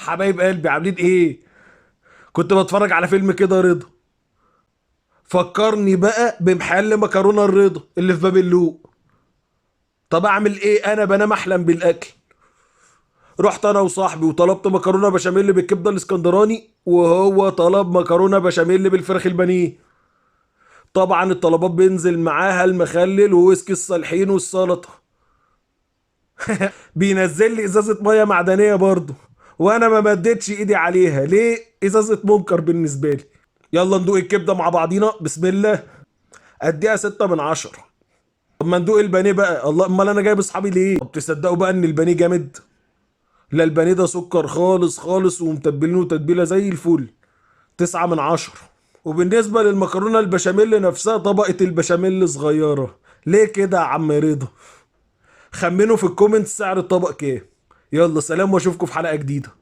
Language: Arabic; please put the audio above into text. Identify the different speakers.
Speaker 1: حبايب قلبي عاملين ايه؟ كنت بتفرج على فيلم كده رضا. فكرني بقى بمحل مكرونه الرضا اللي في باب اللوق. طب اعمل ايه؟ انا بنام احلم بالاكل. رحت انا وصاحبي وطلبت مكرونه بشاميل بالكبده الاسكندراني، وهو طلب مكرونه بشاميل بالفراخ البانيه. طبعا الطلبات بينزل معاها المخلل وويسكي الصالحين والسلطه. بينزل لي ازازه ميه معدنيه برضه. وانا ما مدتش ايدي عليها ليه؟ ازازه منكر بالنسبه لي. يلا ندوق الكبده مع بعضينا، بسم الله. اديها 6 من 10. طب ما ندوق البانيه بقى. الله، امال انا جايب اصحابي ليه؟ طب تصدقوا بقى ان البانيه جامد؟ لا، البانيه ده سكر خالص خالص ومتبلينه تتبيله زي الفل. 9 من 10. وبالنسبه للمكرونه البشاميل نفسها، طبقه البشاميل صغيره. ليه كده يا عم رضا؟ خمنوا في الكومنت سعر الطبق كام. يلا سلام واشوفكم في حلقه جديده.